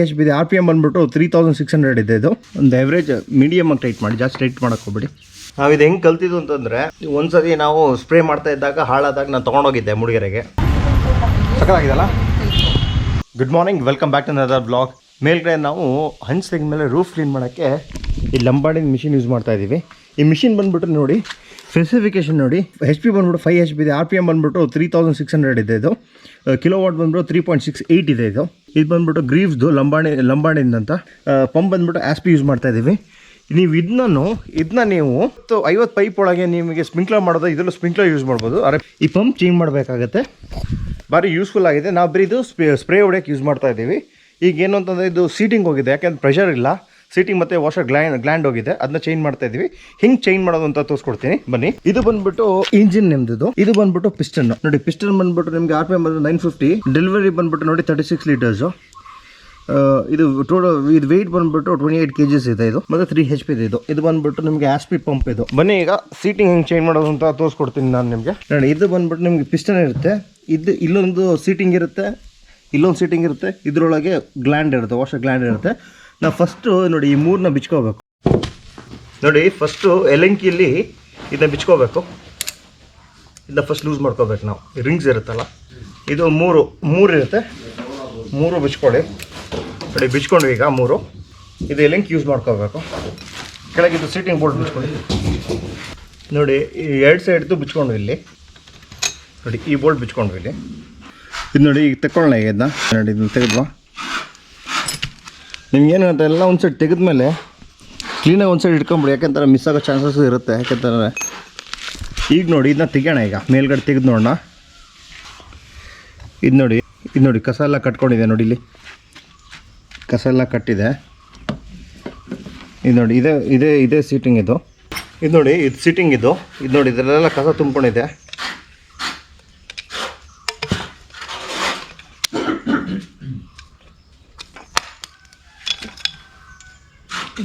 HP ಇದೆ. RPM ಬಂದ್ಬಿಟ್ಟು 3600 ಇದೆ. ಇದು ಒಂದು ಎವರೇಜ್ ಮೀಡಿಯಮ್ ಆಗಿ ಟೈಟ್ ಮಾಡಿ, ಜಾಸ್ತಿ ಟೈಟ್ ಮಾಡಕ್ಕೆ ಹೋಗ್ಬೇಡಿ. ನಾವು ಇದು ಹೆಂಗೆ ಕಲ್ತಿದ್ದು ಅಂತಂದರೆ, ಒಂದ್ಸತಿ ನಾವು ಸ್ಪ್ರೇ ಮಾಡ್ತಾ ಇದ್ದಾಗ ಹಾಳಾದಾಗ ನಾನು ತೊಗೊಂಡೋಗಿದ್ದೆ ಮುಡಿಗೆರೆಗೆ. ಸಕ್ಕತ್ತಾಗಿದೆಲ್ಲ. Good morning, welcome back to another blog. ಮೇಲ್ಗಡೆ ನಾವು ಹಂಚ್ ತೆಗೆದ ಮೇಲೆ ರೂಫ್ ಕ್ಲೀನ್ ಮಾಡೋಕ್ಕೆ ಈ ಲಂಬಾರ್ಡಿನ ಮಿಷಿನ್ ಯೂಸ್ ಮಾಡ್ತಾ ಇದ್ದೀವಿ. ಈ ಮಿಷಿನ್ ಬಂದ್ಬಿಟ್ಟು ನೋಡಿ, ಸ್ಪೆಸಿಫಿಕೇಶನ್ ನೋಡಿ, HP ಬಂದ್ಬಿಟ್ಟು 5 HP ಇದೆ. RPM ಬಂದ್ಬಿಟ್ಟು 3600 ಇದೆ. ಇದು ಕಿಲೋವಾಟ್ ಬಂದ್ಬಿಟ್ಟು 3.68 ಇದೆ. ಇದು ಬಂದ್ಬಿಟ್ಟು ಗ್ರೀವ್ಸ್ದು ಲಂಬಾರ್ಡಿಂದ ಅಂತ. ಪಂಪ್ ಬಂದ್ಬಿಟ್ಟು ASP ಯೂಸ್ ಮಾಡ್ತಾ ಇದ್ದೀವಿ. ನೀವು ಇದನ್ನ ನೀವು 50 ಪೈಪ್ ಒಳಗೆ ನಿಮಗೆ ಸ್ಪ್ರಿಂಕ್ಲರ್ ಮಾಡೋದು, ಇದರಲ್ಲೂ ಸ್ಪ್ರಿಂಕ್ಲರ್ ಯೂಸ್ ಮಾಡ್ಬೋದು. ಈ ಪಂಪ್ ಚೇಂಜ್ ಮಾಡಬೇಕಾಗತ್ತೆ. ಭಾರಿ ಯೂಸ್ಫುಲ್ ಆಗಿದೆ. ನಾವು ಬರೀ ಇದು ಸ್ಪ್ರೇ ಹೊಡೆಯೋಕ್ಕೆ ಯೂಸ್ ಮಾಡ್ತಾ ಇದ್ದೀವಿ. ಈಗ ಏನು ಅಂತಂದರೆ ಇದು ಸೀಟಿಂಗ್ ಹೋಗಿದೆ, ಯಾಕೆಂದ್ರೆ ಪ್ರೆಷರ್ ಇಲ್ಲ. ಸೀಟಿಂಗ್ ಮತ್ತು ವಾಷರ್ ಗ್ಲ್ಯಾಂಡ್ ಹೋಗಿದೆ, ಅದನ್ನ ಚೇಂಜ್ ಮಾಡ್ತಾ ಇದ್ದೀವಿ. ಹಿಂಗೆ ಚೇಂಜ್ ಮಾಡೋದು ಅಂತ ತೋರಿಸ್ಕೊಡ್ತೀನಿ ಬನ್ನಿ. ಇದು ಬಂದ್ಬಿಟ್ಟು ಇಂಜಿನ್ ನಿಮ್ದು. ಇದು ಬಂದ್ಬಿಟ್ಟು ಪಿಸ್ಟನ್ ನೋಡಿ. ಪಿಸ್ಟನ್ ಬಂದ್ಬಿಟ್ಟು ನಿಮಗೆ RPM ಬಂದು 950. ಡೆಲಿವರಿ ಬಂದ್ಬಿಟ್ಟು ನೋಡಿ 36 ಲೀಟರ್ಸು. ಇದು ಇದು ವೆಯ್ಟ್ ಬಂದ್ಬಿಟ್ಟು 28 kgs ಇದೆ. ಇದು ಮತ್ತು 3 HP ಇದೆ. ಇದು ಬಂದ್ಬಿಟ್ಟು ನಿಮಗೆ ASP ಪಂಪ್. ಇದು ಬನ್ನಿ ಈಗ ಸೀಟಿಂಗ್ ಹೆಂಗೆ ಚೇಂಜ್ ಮಾಡೋದು ಅಂತ ತೋರಿಸ್ಕೊಡ್ತೀನಿ ನಾನು ನಿಮಗೆ. ನೋಡಿ, ಇದು ಬಂದ್ಬಿಟ್ಟು ನಿಮಗೆ ಪಿಸ್ಟನ್ ಇರುತ್ತೆ. ಇಲ್ಲೊಂದು ಸೀಟಿಂಗ್ ಇರುತ್ತೆ, ಇಲ್ಲೊಂದು ಸೀಟಿಂಗ್ ಇರುತ್ತೆ. ಇದರೊಳಗೆ ಗ್ಲ್ಯಾಂಡ್ ಇರುತ್ತೆ, ವಾಷರ್ ಗ್ಲ್ಯಾಂಡ್ ಇರುತ್ತೆ. ನಾವು ಫಸ್ಟು ನೋಡಿ ಈ ಮೂರನ್ನ ಬಿಚ್ಕೋಬೇಕು. ನೋಡಿ, ಫಸ್ಟು ಎಲೆಂಕಿಯಲ್ಲಿ ಇದನ್ನ ಬಿಚ್ಕೋಬೇಕು. ಇದನ್ನ ಫಸ್ಟ್ ಲೂಸ್ ಮಾಡ್ಕೋಬೇಕು ನಾವು. ರಿಂಗ್ಸ್ ಇರುತ್ತಲ್ಲ, ಇದು ಮೂರು ಇರುತ್ತೆ. ಮೂರು ಬಿಚ್ಕೊಳ್ಳಿ. ನೋಡಿ, ಬಿಚ್ಕೊಂಡು ಈಗ ಮೂರು. ಇದು ಎಲೆಂಕಿ ಯೂಸ್ ಮಾಡ್ಕೋಬೇಕು. ಕೆಳಗಿದ್ದು ಸೀಟಿಂಗ್ ಬೋರ್ಡ್ ಬಿಚ್ಕೊಳ್ಳಿ. ನೋಡಿ, ಈ 2 ಸೈಡ್ದು ಬಿಚ್ಕೊಂಡು ಇಲ್ಲಿ ನೋಡಿ, ಈ ಬೋಲ್ಟ್ ಬಿಚ್ಕೊಂಡು ಇಲ್ಲಿ. ಇದು ನೋಡಿ, ಈಗ ತಗೊಳ್ಳೋಣ. ಈಗ ಇದನ್ನ ನೋಡಿ, ಇದನ್ನ ತೆಗೆದ್ವಾ. ನಿಮ್ಗೇನು ಅಂತ ಎಲ್ಲ ಒಂದು ಸೈಡ್ ತೆಗೆದ್ಮೇಲೆ ಕ್ಲೀನಾಗಿ ಒಂದು ಸೈಡ್ ಇಟ್ಕೊಂಬಿಡಿ, ಯಾಕೆಂತಾರೆ ಮಿಸ್ ಆಗೋ ಚಾನ್ಸಸ್ ಇರುತ್ತೆ. ಯಾಕೆಂತಾರೆ ಈಗ ನೋಡಿ, ಇದನ್ನ ತೆಗೋಣ. ಈಗ ಮೇಲ್ಗಡೆ ತೆಗೆದು ನೋಡೋಣ. ಇದು ನೋಡಿ ಕಸ ಎಲ್ಲ ಕಟ್ಕೊಂಡಿದೆ. ನೋಡಿ, ಇಲ್ಲಿ ಕಸ ಎಲ್ಲ ಕಟ್ಟಿದೆ. ಇದು ನೋಡಿ, ಇದೇ ಸೀಟಿಂಗ್. ಇದು ನೋಡಿ, ಇದು ಸೀಟಿಂಗ್. ಇದು ನೋಡಿ, ಇದರಲ್ಲೆಲ್ಲ ಕಸ ತುಂಬ್ಕೊಂಡಿದೆ.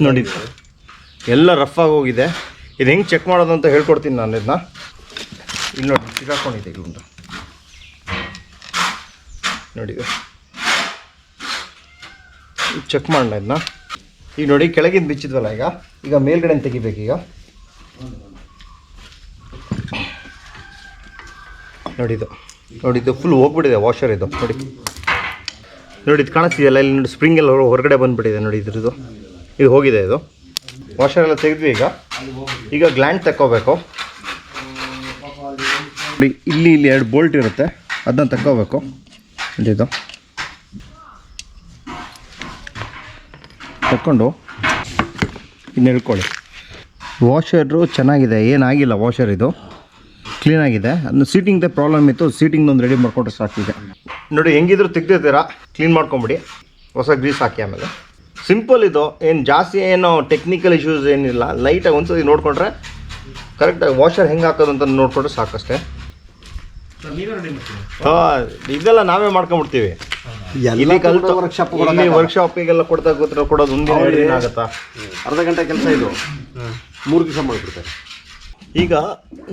ನೋಡಿ, ಎಲ್ಲ ರಫ್ ಆಗಿ ಹೋಗಿದೆ. ಇದು ಹೆಂಗೆ ಚೆಕ್ ಮಾಡೋದು ಅಂತ ಹೇಳ್ಕೊಡ್ತೀನಿ ನಾನು. ಇದನ್ನ ಇಲ್ಲಿ ನೋಡಿ, ಸಿಗಾಕೊಂಡಿದೆ ಇಲ್ಲೊಂದು. ನೋಡಿ, ಚೆಕ್ ಮಾಡೋಣ ಇದನ್ನ. ಈಗ ನೋಡಿ, ಕೆಳಗಿಂದ ಬಿಚ್ಚಿದ್ವಲ್ಲ, ಈಗ ಮೇಲ್ಗಡೆ ತೆಗಿಬೇಕೀಗ. ನೋಡಿ, ಇದು ಫುಲ್ ಹೋಗ್ಬಿಟ್ಟಿದೆ ವಾಷರ್. ಇದು ನೋಡಿ, ಇದು ಕಾಣಿಸ್ತಿದೆಯಲ್ಲ, ಇಲ್ಲಿ ನೋಡಿ ಸ್ಪ್ರಿಂಗ್ ಎಲ್ಲ ಹೊರಗಡೆ ಬಂದುಬಿಟ್ಟಿದೆ. ನೋಡಿ, ಇದು ಹೋಗಿದೆ. ಇದು ವಾಷರ್ ಎಲ್ಲ ತೆಗೆದ್ವಿ. ಈಗ ಗ್ಲ್ಯಾಂಡ್ ತಕ್ಕೋಬೇಕು. ಇಲ್ಲಿ 2 ಬೋಲ್ಟ್ ಇರುತ್ತೆ, ಅದನ್ನ ತಕ್ಕೋಬೇಕು. ಇದು ತಕ್ಕೊಂಡು ಇನ್ನು ಹೇಳ್ಕೊಳ್ಳಿ. ವಾಷರು ಚೆನ್ನಾಗಿದೆ, ಏನಾಗಿಲ್ಲ. ವಾಷರ್ ಇದು ಕ್ಲೀನಾಗಿದೆ. ಅದನ್ನು ಸೀಟಿಂಗ್ದೇ ಪ್ರಾಬ್ಲಮ್ ಇತ್ತು, ಸೀಟಿಂಗ್ದೊಂದು ರೆಡಿ ಮಾಡಿಕೊಂಡ್ರೆ ಸಾಕಿದೆ. ನೋಡಿ, ಹೆಂಗಿದ್ರು ತೆಗ್ದಿರ್ತೀರಾ, ಕ್ಲೀನ್ ಮಾಡ್ಕೊಂಬಿಡಿ. ಹೊಸ ಗ್ರೀಸ್ ಹಾಕಿ ಆಮೇಲೆ. ಸಿಂಪಲ್ ಇದು, ಏನು ಜಾಸ್ತಿ ಏನು ಟೆಕ್ನಿಕಲ್ ಇಶ್ಯೂಸ್ ಏನಿಲ್ಲ. ಲೈಟಾಗಿ ಒಂದ್ಸತಿ ನೋಡಿಕೊಂಡ್ರೆ ಕರೆಕ್ಟಾಗಿ ವಾಷರ್ ಹೆಂಗೆ ಹಾಕೋದು ಅಂತ ನೋಡಿಕೊಂಡ್ರೆ ಸಾಕಷ್ಟೇ. ಇದೆಲ್ಲ ನಾವೇ ಮಾಡ್ಕೊಂಬಿಡ್ತೀವಿ. ಇಲ್ಲಿ ಕಲಿತು ವರ್ಕ್ಶಾಪಿಗೆಲ್ಲ ಕೊಡೋದು ಒಂದಿನ ಆಗುತ್ತಾ? ಅರ್ಧ ಗಂಟೆ ಕೆಲಸ. ಇದು 3 ದಿವಸ ಮಾಡಿಬಿಡ್ತಾರೆ. ಈಗ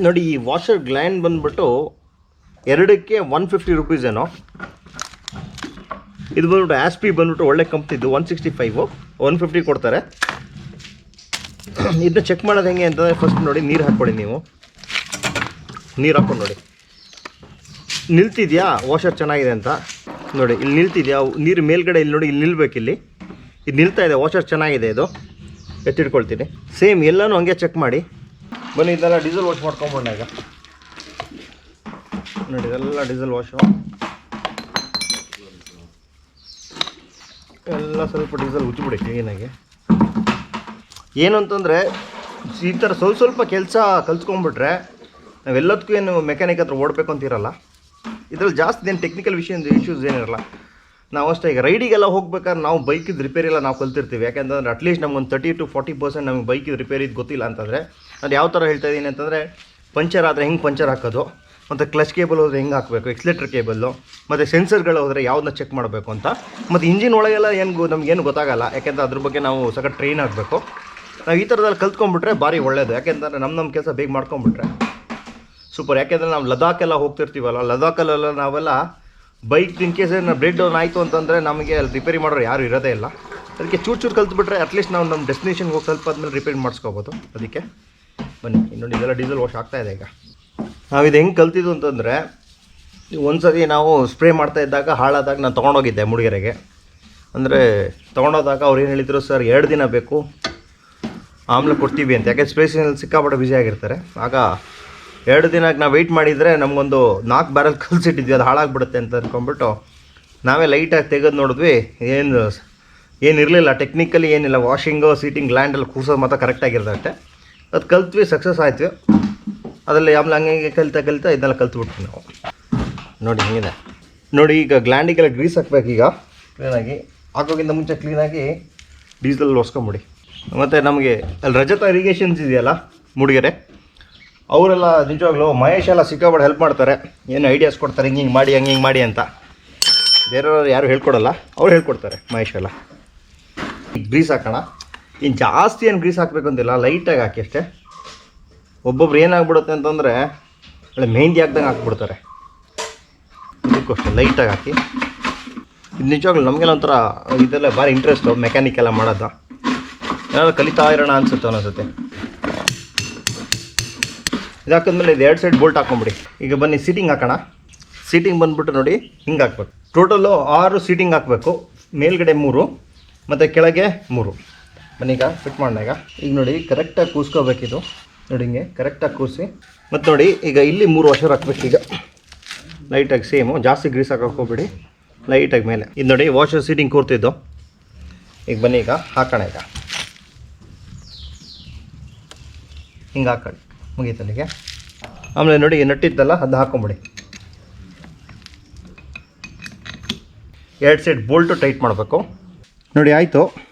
ನೋಡಿ, ಈ ವಾಷರ್ ಗ್ಲ್ಯಾಂಡ್ ಬಂದ್ಬಿಟ್ಟು 2ಕ್ಕೆ 150 ರೂಪೀಸ್ ಏನೋ. ಇದು ಬಂದ್ಬಿಟ್ಟು ASP ಬಂದ್ಬಿಟ್ಟು ಒಳ್ಳೆ ಕಂಪ್ನಿದು 165, 150 ಕೊಡ್ತಾರೆ. ಇದನ್ನ ಚೆಕ್ ಮಾಡೋದು ಹೆಂಗೆ ಅಂತಂದರೆ, ಫಸ್ಟ್ ನೋಡಿ, ನೀರು ಹಾಕ್ಕೊಳ್ಳಿ. ನೀವು ನೀರು ಹಾಕ್ಕೊಂಡು ನೋಡಿ, ನಿಲ್ತಿದೆಯಾ ವಾಷರ್ ಚೆನ್ನಾಗಿದೆ ಅಂತ. ನೋಡಿ, ಇಲ್ಲಿ ನಿಲ್ತಿದೆಯಾ ನೀರು ಮೇಲ್ಗಡೆ. ಇಲ್ಲಿ ನೋಡಿ, ಇಲ್ಲಿ ನಿಲ್ಬೇಕು. ಇದು ನಿಲ್ತಾ ಇದೆ, ವಾಷರ್ ಚೆನ್ನಾಗಿದೆ. ಇದು ಎತ್ತಿಟ್ಕೊಳ್ತೀನಿ. ಸೇಮ್ ಎಲ್ಲನೂ ಹಂಗೆ ಚೆಕ್ ಮಾಡಿ ಬನ್ನಿ. ಇದೆಲ್ಲ ಡೀಸೆಲ್ ವಾಶ್ ಮಾಡ್ಕೊಂಬೋಣ. ಈಗ ನೋಡಿ, ಇದೆಲ್ಲ ಡೀಸೆಲ್ ವಾಶು. ಎಲ್ಲ ಸ್ವಲ್ಪ ಡೀಸೆಲ್ ಉಜ್ಜಿಬಿಡಿ ಕ್ಲೀನಾಗಿ. ಏನು ಅಂತಂದರೆ, ಈ ಥರ ಸ್ವಲ್ಪ ಕೆಲಸ ಕಲ್ತ್ಕೊಂಡ್ಬಿಟ್ರೆ ನಾವೆಲ್ಲದಕ್ಕೂ ಏನು ಮೆಕ್ಯಾನಿಕ್ ಹತ್ರ ಓಡಬೇಕು ಅಂತಿರಲ್ಲ. ಇದರಲ್ಲಿ ಜಾಸ್ತಿ ಏನು ಟೆಕ್ನಿಕಲ್ ಇಶ್ಯೂಸ್ ಏನಿರಲ್ಲ. ನಾವು ಅಷ್ಟೇ ಈಗ ರೈಡಿಗೆಲ್ಲ ಹೋಗ್ಬೇಕಾದ್ರೆ ನಾವು ಬೈಕಿದ್ದು ರಿಪೇರಿ ಎಲ್ಲ ನಾವು ಕಲ್ತಿರ್ತೀವಿ. ಯಾಕೆಂತಂದರೆ ಅಟ್ಲೀಸ್ಟ್ ನಮ್ಗೊಂದು 30 to 40% ನಮಗೆ ಬೈಕಿದ್ದು ರಿಪೇರಿದು ಗೊತ್ತಿಲ್ಲ ಅಂತಂದರೆ, ಅದು ಯಾವ ಥರ ಹೇಳ್ತಾ ಇದ್ದೀನಿ ಅಂತಂದರೆ, ಪಂಚರ್ ಆದರೆ ಹೆಂಗೆ ಪಂಚರ್ ಹಾಕೋದು, ಮತ್ತು ಕ್ಲಚ್ ಕೇಬಲ್ ಹೋದರೆ ಹೆಂಗೆ ಹಾಕಬೇಕು, ಎಕ್ಸ್ಲೇಟರ್ ಕೇಬಲ್ಲು, ಮತ್ತು ಸೆನ್ಸರ್ಗಳು ಹೋದರೆ ಯಾವುದನ್ನ ಚೆಕ್ ಮಾಡಬೇಕು ಅಂತ. ಮತ್ತು ಇಂಜಿನ್ ಒಳಗೆಲ್ಲ ನಮಗೇನು ಗೊತ್ತಾಗಲ್ಲ. ಯಾಕೆಂದರೆ ಅದ್ರ ಬಗ್ಗೆ ನಾವು ಸಖತ್ ಟ್ರೈನ್ ಆಗಬೇಕು. ನಾವು ಈ ಥರದಲ್ಲಿ ಕಲ್ತ್ಕೊಂಡ್ಬಿಟ್ರೆ ಭಾರಿ ಒಳ್ಳೆಯದು. ಯಾಕೆಂತಂದರೆ ನಮ್ಮ ಕೆಲಸ ಬೇಗ ಮಾಡ್ಕೊಂಬಿಟ್ರೆ ಸೂಪರ್. ಯಾಕೆಂದರೆ ನಾವು ಲದಾಖೆಲ್ಲ ಹೋಗ್ತಿರ್ತೀವಲ್ಲ, ಲದಾಖಲ್ಲೆಲ್ಲ ನಾವೆಲ್ಲ ಬೈಕ್ ಇನ್ ಕೇಸ್ ಏನೋ ಬ್ರೇಕ್ ಡೌನ್ ಆಯಿತು ಅಂತಂದರೆ ನಮಗೆ ಅಲ್ಲಿ ರಿಪೇರಿ ಮಾಡೋರು ಯಾರು ಇರೋದೇ ಇಲ್ಲ. ಅದಕ್ಕೆ ಚೂರು ಕಲ್ತ್ಬಿಟ್ರೆ ಅಟ್ಲೀಸ್ಟ್ ನಾವು ನಮ್ಮ ಡೆಸ್ಟಿನೇಷನ್ಗೆ ಹೋಗಿ ಸ್ವಲ್ಪ ಆದಮೇಲೆ ರಿಪೇರಿ ಮಾಡಿಸ್ಕೋಬೋದು. ಅದಕ್ಕೆ ಬನ್ನಿ ನೋಡಿ, ಇದೆಲ್ಲ ಡೀಸೆಲ್ ವಾಶ್ ಆಗ್ತಾಯಿದೆ ಈಗ. ನಾವಿದು ಹೆಂಗೆ ಕಲ್ತಿದ್ದು ಅಂತಂದರೆ, ಒಂದು ಸರಿ ನಾವು ಸ್ಪ್ರೇ ಮಾಡ್ತಾ ಇದ್ದಾಗ ಹಾಳಾದಾಗ ನಾನು ತೊಗೊಂಡೋಗಿದ್ದೆ ಮೂಡಿಗೆರೆಗೆ. ಅಂದರೆ ತೊಗೊಂಡೋದಾಗ ಅವ್ರು ಏನು ಹೇಳಿದರು, ಸರ್ 2 ದಿನ ಬೇಕು ಆಮೇಲೆ ಕೊಡ್ತೀವಿ ಅಂತ. ಯಾಕೆ ಸ್ಪೇಸಿನಲ್ಲಿ ಸಿಕ್ಕಾಪಟ್ಟೆ ಬ್ಯುಸಿ ಆಗಿರ್ತಾರೆ. ಆಗ 2 ದಿನಕ್ಕೆ ನಾವು ವೆಯ್ಟ್ ಮಾಡಿದರೆ ನಮಗೊಂದು 4 ಬ್ಯಾರಲ್ ಕಲ್ಸಿಟ್ಟಿದ್ವಿ, ಅದು ಹಾಳಾಗ್ಬಿಡುತ್ತೆ ಅಂತ ಅಂದ್ಕೊಂಡ್ಬಿಟ್ಟು ನಾವೇ ಲೈಟಾಗಿ ತೆಗೆದು ನೋಡಿದ್ವಿ. ಏನಿರಲಿಲ್ಲ, ಟೆಕ್ನಿಕಲಿ ಏನಿಲ್ಲ, ವಾಷಿಂಗು ಸೀಟಿಂಗ್ ಲ್ಯಾಂಡೆಲ್ಲ ಕೂರ್ಸೋದು ಮಾತ್ರ ಕರೆಕ್ಟಾಗಿರ್ತೈತೆ. ಅದು ಕಲ್ತ್ವಿ, ಸಕ್ಸಸ್ ಆಯ್ತು. ಅದರಲ್ಲಿ ಆಮೇಲೆ ಹಂಗೆ ಕಲಿತಾ ಇದನ್ನೆಲ್ಲ ಕಲ್ತ್ಬಿಟ್ವಿ ನಾವು. ನೋಡಿ ಹೆಂಗಿದೆ ನೋಡಿ. ಈಗ ಗ್ಲ್ಯಾಂಡಿಗೆಲ್ಲ ಗ್ರೀಸ್ ಹಾಕ್ಬೇಕೀಗ ಕ್ಲೀನಾಗಿ. ಹಾಕೋಕ್ಕಿಂತ ಮುಂಚೆ ಕ್ಲೀನಾಗಿ ಡೀಸೆಲ್ ಒರೆಸ್ಕೊಂಬಿಡಿ. ಮತ್ತು ನಮಗೆ ಅಲ್ಲಿ ರಜತ ಇರಿಗೇಷನ್ಸ್ ಇದೆಯಲ್ಲ ಮೂಡಿಗೆರೆ, ಅವರೆಲ್ಲ ನಿಜವಾಗ್ಲೂ ಮಹೇಶ್ ಎಲ್ಲ ಸಿಕ್ಕಾಪಟ್ಟೆ ಹೆಲ್ಪ್ ಮಾಡ್ತಾರೆ. ಏನು ಐಡಿಯಾಸ್ ಕೊಡ್ತಾರೆ, ಹಿಂಗೆ ಮಾಡಿ ಹಂಗೆ ಮಾಡಿ ಅಂತ. ಬೇರೆಯವ್ರು ಯಾರು ಹೇಳ್ಕೊಡಲ್ಲ, ಅವ್ರು ಹೇಳ್ಕೊಡ್ತಾರೆ ಮಹೇಶ್ ಎಲ್ಲ. ಗ್ರೀಸ್ ಹಾಕೋಣ. ಇನ್ನು ಜಾಸ್ತಿ ಏನು ಗ್ರೀಸ್ ಹಾಕಬೇಕು ಅಂತಿಲ್ಲ, ಲೈಟಾಗಿ ಹಾಕಿ ಅಷ್ಟೇ. ಒಬ್ಬೊಬ್ರು ಏನಾಗ್ಬಿಡುತ್ತೆ ಅಂತಂದರೆ ಒಳ್ಳೆ ಮೆಹಂದಿ ಹಾಕ್ದಂಗೆ ಹಾಕ್ಬಿಡ್ತಾರೆ. ಇದಕ್ಕೂ ಅಷ್ಟೇ ಲೈಟಾಗಿ ಹಾಕಿ. ಇದು ನಿಜವಾಗ್ಲೂ ನಮಗೆಲ್ಲ ಒಂಥರ ಇದೆಲ್ಲ ಭಾರಿ ಇಂಟ್ರೆಸ್ಟು, ಮೆಕ್ಯಾನಿಕ್ ಎಲ್ಲ ಮಾಡೋದು. ಏನಾದ್ರು ಕಲಿತಾ ಇರೋಣ ಅನಿಸುತ್ತೆ ಒಂದೊಂದ್ಸತಿ. ಇದಾಕಿದ್ಮೇಲೆ ಇದು 2 ಸೈಡ್ ಬೋಲ್ಟ್ ಹಾಕ್ಕೊಂಬಿಡಿ. ಈಗ ಬನ್ನಿ ಸೀಟಿಂಗ್ ಹಾಕೋಣ. ಸೀಟಿಂಗ್ ಬಂದುಬಿಟ್ಟು ನೋಡಿ ಹಿಂಗೆ ಹಾಕ್ಬೇಕು. ಟೋಟಲು 6 ಸೀಟಿಂಗ್ ಹಾಕಬೇಕು. ಮೇಲ್ಗಡೆ 3 ಮತ್ತು ಕೆಳಗೆ 3. ಬನ್ನಿ ಈಗ ಫಿಟ್ ಮಾಡೋಣ. ಈಗ ನೋಡಿ ಕರೆಕ್ಟಾಗಿ ಕೂರಿಸ್ಕೋಬೇಕಿದು. ನೋಡಿ ಹಿಂಗೆ ಕರೆಕ್ಟಾಗಿ ಕೂರಿಸಿ. ಮತ್ತು ನೋಡಿ ಈಗ ಇಲ್ಲಿ 3 ವಾಷರ್ ಹಾಕ್ಬೇಕು. ಈಗ ಲೈಟಾಗಿ ಸೇಮು, ಜಾಸ್ತಿ ಗ್ರೀಸ್ ಹಾಕೋಬೇಡಿ, ಲೈಟಾಗಿ ಮೇಲೆ. ಇದು ನೋಡಿ ವಾಷರ್ ಸೀಟಿಂಗ್ ಕೂರ್ತಿದ್ದು. ಈಗ ಬನ್ನಿ ಈಗ ಹಾಕೋಣ. ಈಗ ಹಿಂಗೆ ಹಾಕೊಳ್ಳಿ, ಮುಗೀತಲ್ಲಿಗೆ. ಆಮೇಲೆ ನೋಡಿ ನಟ್ಟಿತ್ತಲ್ಲ, ಅದು ಹಾಕೊಂಬಿಡಿ. 2 ಸೈಡ್ ಬೋಲ್ಟು ಟೈಟ್ ಮಾಡಬೇಕು. ನೋಡಿ ಆಯಿತು,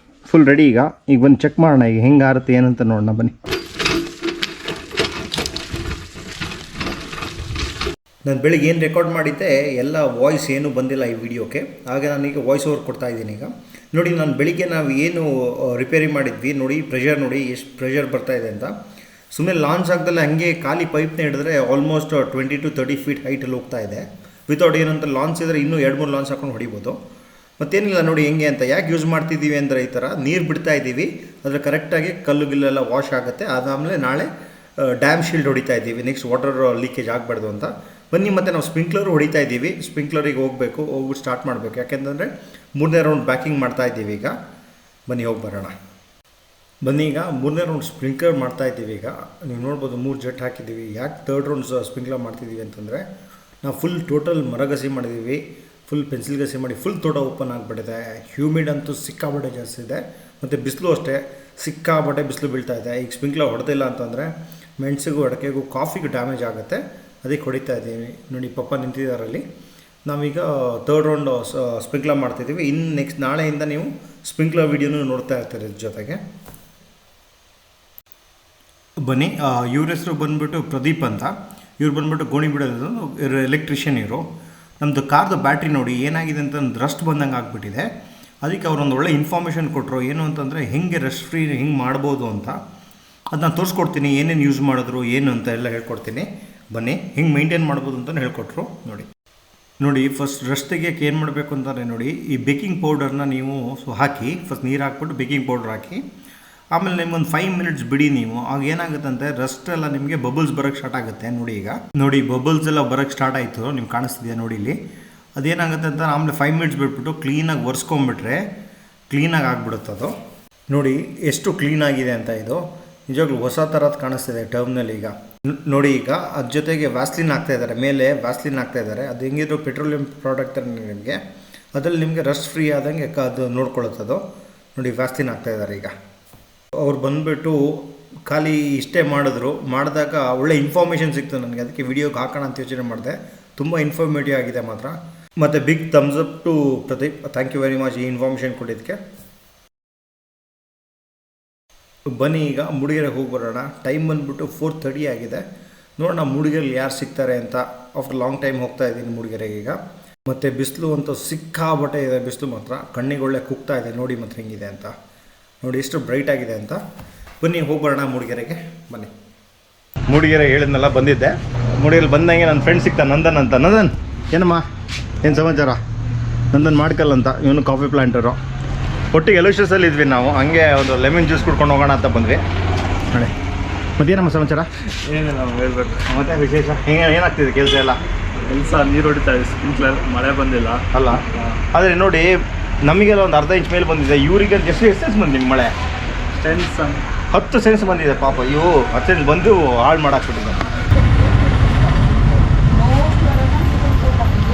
ಫುಲ್ ರೆಡಿ. ಈಗ ಬಂದು ಚೆಕ್ ಮಾಡೋಣ ಈಗ ಹೆಂಗೆ ಆರುತ್ತೆ ಏನಂತ ನೋಡೋಣ ಬನ್ನಿ. ನಾನು ಬೆಳಿಗ್ಗೆ ಏನು ರೆಕಾರ್ಡ್ ಮಾಡಿದ್ದೆ ಎಲ್ಲ ವಾಯ್ಸ್ ಏನೂ ಬಂದಿಲ್ಲ ಈ ವಿಡಿಯೋಕ್ಕೆ. ಹಾಗೆ ನಾನೀಗ ವಾಯ್ಸ್ ಓವರ್ ಕೊಡ್ತಾ ಇದ್ದೀನಿ. ಈಗ ನೋಡಿ, ನಾನು ಬೆಳಿಗ್ಗೆ ನಾವು ಏನು ರಿಪೇರಿ ಮಾಡಿದ್ವಿ ನೋಡಿ, ಪ್ರೆಷರ್ ನೋಡಿ ಎಷ್ಟು ಪ್ರೆಷರ್ ಬರ್ತಾಯಿದೆ ಅಂತ. ಸುಮ್ಮನೆ ಲಾಂಚ್ ಆಗ್ದಲ್ಲ ಹಾಗೆ ಖಾಲಿ ಪೈಪ್ನ ಹಿಡಿದ್ರೆ ಆಲ್ಮೋಸ್ಟ್ 20 to 30 ಫೀಟ್ ಹೈಟಲ್ಲಿ ಹೋಗ್ತಾ ಇದೆ. ವಿತೌಟ್ ಏನಂತ ಲಾಂಚ್ ಇದ್ದರೆ ಇನ್ನೂ 2-3 ಲಾಂಚ್ ಹಾಕೊಂಡು ಹೊಡಿಬೋದು. ಮತ್ತೇನಿಲ್ಲ ನೋಡಿ ಹೆಂಗೆ ಅಂತ. ಯಾಕೆ ಯೂಸ್ ಮಾಡ್ತಿದ್ದೀವಿ ಅಂದರೆ, ಈ ಥರ ನೀರು ಬಿಡ್ತಾ ಇದ್ದೀವಿ, ಅದರ ಕರೆಕ್ಟಾಗಿ ಕಲ್ಲು ಗಿಲ್ಲೆಲ್ಲ ವಾಶ್ ಆಗುತ್ತೆ. ಅದಾದಮೇಲೆ ನಾಳೆ ಡ್ಯಾಮ್ ಶೀಲ್ಡ್ ಹೊಡಿತಾ ಇದ್ದೀವಿ, ನೆಕ್ಸ್ಟ್ ವಾಟರ್ ಲೀಕೇಜ್ ಆಗಬಾರ್ದು ಅಂತ. ಬನ್ನಿ, ಮತ್ತು ನಾವು ಸ್ಪ್ರಿಂಕ್ಲರು ಹೊಡಿತಾ ಇದ್ದೀವಿ. ಸ್ಪ್ರಿಂಕ್ಲರಿಗೆ ಹೋಗ್ಬಿಟ್ಟು ಸ್ಟಾರ್ಟ್ ಮಾಡಬೇಕು. ಯಾಕೆಂತಂದರೆ 3ನೇ ರೌಂಡ್ ಬ್ಯಾಕಿಂಗ್ ಮಾಡ್ತಾ ಇದ್ದೀವಿ. ಈಗ ಬನ್ನಿ ಹೋಗಿ ಬರೋಣ. ಬನ್ನಿ, ಈಗ 3ನೇ ರೌಂಡ್ ಸ್ಪ್ರಿಂಕ್ಲರ್ ಮಾಡ್ತಾ ಇದ್ದೀವಿ. ಈಗ ನೀವು ನೋಡ್ಬೋದು 3 ಜೆಟ್ ಹಾಕಿದ್ದೀವಿ. ಯಾಕೆ 3rd ರೌಂಡ್ ಸ್ಪ್ರಿಂಕ್ಲರ್ ಮಾಡ್ತಿದ್ದೀವಿ ಅಂತಂದರೆ, ನಾವು ಫುಲ್ ಟೋಟಲ್ ಮರಗಸಿ ಮಾಡಿದ್ದೀವಿ, ಫುಲ್ ಪೆನ್ಸಿಲ್ ಗಸಿ ಮಾಡಿ ಫುಲ್ ತೋಟ ಓಪನ್ ಆಗಿಬಿಟ್ಟಿದೆ. ಹ್ಯೂಮಿಡ್ ಅಂತೂ ಸಿಕ್ಕಾಬಟ್ಟೆ ಜಾಸ್ತಿ ಇದೆ. ಮತ್ತು ಬಿಸಿಲು ಅಷ್ಟೇ ಸಿಕ್ಕಾಬಟ್ಟೆ ಬಿಸಿಲು ಬೀಳ್ತಾ ಇದೆ. ಈಗ ಸ್ಪ್ರಿಂಕ್ಲರ್ ಹೊಡೆದಿಲ್ಲ ಅಂತಂದರೆ ಮೆಣಸಿಗೂ ಅಡಕೆಗೂ ಕಾಫಿಗೂ ಡ್ಯಾಮೇಜ್ ಆಗುತ್ತೆ. ಅದಕ್ಕೆ ಹೊಡಿತಾ ಇದ್ದೀವಿ. ನೋಡಿ ಪಪ್ಪ ನಿಂತಿದ್ದಾರಲ್ಲಿ. ನಾವೀಗ 3rd ರೌಂಡ್ ಸ್ಪ್ರಿಂಕ್ಲರ್ ಮಾಡ್ತಿದ್ದೀವಿ. ಇನ್ನು ನೆಕ್ಸ್ಟ್ ನಾಳೆಯಿಂದ ನೀವು ಸ್ಪ್ರಿಂಕ್ಲರ್ ವೀಡಿಯೋನೂ ನೋಡ್ತಾ ಇರ್ತೀರಿ ಜೊತೆಗೆ. ಬನ್ನಿ, ಇವ್ರ ಹೆಸರು ಬಂದುಬಿಟ್ಟು ಪ್ರದೀಪ್ ಅಂತ. ಇವ್ರು ಬಂದುಬಿಟ್ಟು ಗೋಣಿ ಬಿಡೋದು ಎಲೆಕ್ಟ್ರಿಷಿಯನ್. ಇವರು ನಮ್ಮದು ಕಾರ್ದು ಬ್ಯಾಟ್ರಿ ನೋಡಿ ಏನಾಗಿದೆ ಅಂತ ರಸ್ಟ್ ಬಂದಂಗೆ ಆಗಿಬಿಟ್ಟಿದೆ. ಅದಕ್ಕೆ ಅವರೊಂದು ಒಳ್ಳೆ ಇನ್ಫಾರ್ಮೇಷನ್ ಕೊಟ್ಟರು. ಏನು ಅಂತಂದರೆ ಹೆಂಗೆ ರಸ್ಟ್ ಫ್ರೀ ಹೆಂಗೆ ಮಾಡ್ಬೋದು ಅಂತ. ಅದನ್ನ ತೋರಿಸ್ಕೊಡ್ತೀನಿ, ಏನೇನು ಯೂಸ್ ಮಾಡಿದ್ರು ಏನು ಅಂತ ಎಲ್ಲ ಹೇಳ್ಕೊಡ್ತೀನಿ. ಬನ್ನಿ, ಹೆಂಗೆ ಮೇಂಟೈನ್ ಮಾಡ್ಬೋದು ಅಂತಲೂ ಹೇಳ್ಕೊಟ್ರು. ನೋಡಿ ಫಸ್ಟ್ ರಸ್ಟ್ ತೆಗಿಯೋಕ್ಕೆ ಏನು ಮಾಡಬೇಕು ಅಂತಂದರೆ, ನೋಡಿ ಈ ಬೇಕಿಂಗ್ ಪೌಡರ್ನ ನೀವು ಹಾಕಿ, ಫಸ್ಟ್ ನೀರು ಹಾಕ್ಬಿಟ್ಟು ಬೇಕಿಂಗ್ ಪೌಡರ್ ಹಾಕಿ, ಆಮೇಲೆ ನಿಮ್ಗೊಂದು 5 ಮಿನಿಟ್ಸ್ ಬಿಡಿ ನೀವು. ಆಗ ಏನಾಗುತ್ತೆ ಅಂದರೆ ರಸ್ಟ್ ಎಲ್ಲ ನಿಮಗೆ ಬಬಲ್ಸ್ ಬರೋಕ್ಕೆ ಸ್ಟಾರ್ಟ್ ಆಗುತ್ತೆ. ನೋಡಿ ಈಗ ನೋಡಿ ಬಬಲ್ಸ್ ಎಲ್ಲ ಬರೋಕ್ಕೆ ಸ್ಟಾರ್ಟ್ ಆಯಿತು, ನಿಮ್ಗೆ ಕಾಣಿಸ್ತಿದೆಯಾ ನೋಡಿ ಇಲ್ಲಿ. ಅದೇನಾಗುತ್ತೆ ಅಂತ ಆಮೇಲೆ 5 ಮಿನಿಟ್ಸ್ ಬಿಟ್ಬಿಟ್ಟು ಕ್ಲೀನಾಗಿ ಒರೆಸ್ಕೊಂಬಿಟ್ರೆ ಕ್ಲೀನಾಗಿ ಆಗಿಬಿಡುತ್ತೆ ಅದು. ನೋಡಿ ಎಷ್ಟು ಕ್ಲೀನಾಗಿದೆ ಅಂತ. ಇದು ನಿಜವಾಗ್ಲೂ ಹೊಸ ಥರದ್ದು ಕಾಣಿಸ್ತಿದೆ ಟರ್ಮ್ನಲ್ಲಿ. ಈಗ ನೋಡಿ, ಈಗ ಅದ್ರ ಜೊತೆಗೆ ವ್ಯಾಸ್ಲಿನ್ ಹಾಕ್ತಾಯಿದ್ದಾರೆ, ಮೇಲೆ ವ್ಯಾಸ್ಲಿನ್ ಹಾಕ್ತಾಯಿದ್ದಾರೆ. ಅದು ಹೆಂಗಿದ್ರು ಪೆಟ್ರೋಲಿಯಂ ಪ್ರಾಡಕ್ಟ್ ನಿಮಗೆ, ಅದರಲ್ಲಿ ನಿಮಗೆ ರಸ್ಟ್ ಫ್ರೀ ಆದಂಗೆ ಅದು ನೋಡ್ಕೊಳ್ಳುತ್ತದು. ನೋಡಿ ವ್ಯಾಸ್ಲಿನ್ ಹಾಕ್ತಾಯಿದ್ದಾರೆ. ಈಗ ಅವ್ರು ಬಂದುಬಿಟ್ಟು ಖಾಲಿ ಇಷ್ಟೇ ಮಾಡಿದಾಗ ಒಳ್ಳೆ ಇನ್ಫಾರ್ಮೇಷನ್ ಸಿಕ್ತು ನನಗೆ. ಅದಕ್ಕೆ ವಿಡಿಯೋಗೆ ಹಾಕೋಣ ಅಂತ ಯೋಚನೆ ಮಾಡಿದೆ. ತುಂಬ ಇನ್ಫಾರ್ಮೇಟಿವ್ ಆಗಿದೆ ಮಾತ್ರ. ಮತ್ತು big thumbs up to Pradeep, thank you very much ಈ ಇನ್ಫಾರ್ಮೇಷನ್ ಕೊಟ್ಟಿದ್ದಕ್ಕೆ. ಬನ್ನಿ, ಈಗ ಮೂಡಿಗೆರೆಗೆ ಹೋಗಿ ಬರೋಣ. ಟೈಮ್ ಬಂದುಬಿಟ್ಟು 4:30 ಆಗಿದೆ. ನೋಡೋಣ ಮೂಡಿಗೆರೆಯಲ್ಲಿ ಯಾರು ಸಿಗ್ತಾರೆ ಅಂತ. ಆಫ್ಟರ್ ಲಾಂಗ್ ಟೈಮ್ ಹೋಗ್ತಾ ಇದ್ದೀನಿ ಮೂಡಿಗೆರೆಗೆ ಈಗ. ಮತ್ತು ಬಿಸಿಲು ಅಂತೂ ಸಿಕ್ಕಾಬಟ್ಟೆ ಇದೆ. ಬಿಸಿಲು ಮಾತ್ರ ಕಣ್ಣಿಗೆ ಒಳ್ಳೆ ಕುಗ್ತಾ ಇದೆ. ನೋಡಿ ಮಾತ್ರ ಹೆಂಗಿದೆ ಅಂತ. ನೋಡಿ ಎಷ್ಟು ಬ್ರೈಟ್ ಆಗಿದೆ ಅಂತ. ಬನ್ನಿ ಹೋಗಿ ಬರೋಣ ಮೂಡಿಗೆರೆಗೆ. ಬನ್ನಿ, ಮೂಡಿಗೆರೆ ಹೇಳಿದ್ನೆಲ್ಲ ಬಂದಿದ್ದೆ. ಮೂಡಿಗೆರೆ ಬಂದಂಗೆ ನನ್ನ ಫ್ರೆಂಡ್ ಸಿಗ್ತಾನೆ, ನಂದನ್ ಅಂತ. ನಂದನ್ ಏನಮ್ಮ ಏನು ಸಮಾಚಾರ? ನಂದನ್ನು ಮಾಡ್ಕಲ್ಲ ಅಂತ ಇವನು ಕಾಫಿ ಪ್ಲಾಂಟರು. ಒಟ್ಟಿಗೆ ಎಲೋಷಸಲ್ಲಿ ಇದ್ವಿ ನಾವು, ಹಂಗೆ ಒಂದು ಲೆಮನ್ ಜ್ಯೂಸ್ ಕುಡ್ಕೊಂಡು ಹೋಗೋಣ ಅಂತ ಬಂದ್ವಿ. ನೋಡಿ ಮತ್ತೇನಮ್ಮ ಸಮಾಚಾರ? ಏನಿಲ್ಲ ನಾವು ಹೇಳ್ಬೇಕು. ಮತ್ತೆ ವಿಶೇಷ ಏನಾಗ್ತಿದೆ ಕೆಲಸ ಎಲ್ಲ? ಕೆಲಸ ನೀರು ಹೊಡಿತಾ ಇದೆ, ಸ್ಪ್ರಿಂಕ್ಲರ್, ಮಳೆ ಬಂದಿಲ್ಲ ಅಲ್ಲ. ಆದರೆ ನೋಡಿ ನಮಗೆಲ್ಲ ಒಂದು ಅರ್ಧ ಇಂಚ್ ಮೇಲೆ ಬಂದಿದೆ, ಇವರಿಗೆ ಎಷ್ಟು ಸೆನ್ಸ್ ಬಂದಿದೆ ನಿಮ್ಗೆ ಮಳೆ? 10 ಸೆನ್ಸ್ ಬಂದಿದೆ ಪಾಪ. ಇವು 10 ಸೆನ್ಸ್ ಬಂದು ಹಾಳು ಮಾಡಾಕ್ಬಿಟ್ಟಿದೆ.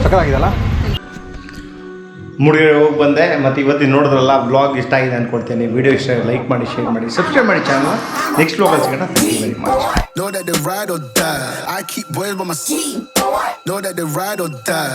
ಸಕ್ಕತ್ತಾಗಿದೆಲ್ಲ. ಮೂಡಿಗೆರೆ ಹೋಗಿ ಬಂದೆ. ಮತ್ತು ಇವತ್ತಿನ ನೋಡಿದ್ರಲ್ಲ, ಬ್ಲಾಗ್ ಇಷ್ಟ ಆಗಿದೆ ಅಂದ್ಕೊಳ್ತೇನೆ. ವಿಡಿಯೋ ಇಷ್ಟ ಲೈಕ್ ಮಾಡಿ, ಶೇರ್ ಮಾಡಿ, ಸಬ್ಸ್ಕ್ರೈಬ್ ಮಾಡಿ ಚಾನಲ್. ನೆಕ್ಸ್ಟ್ ಬ್ಲಾಗಲ್ಲಿ ಸಿಗೋಣ. Thank you very much. Know that they ride or die. I keep boys by my side. Know that they ride or die.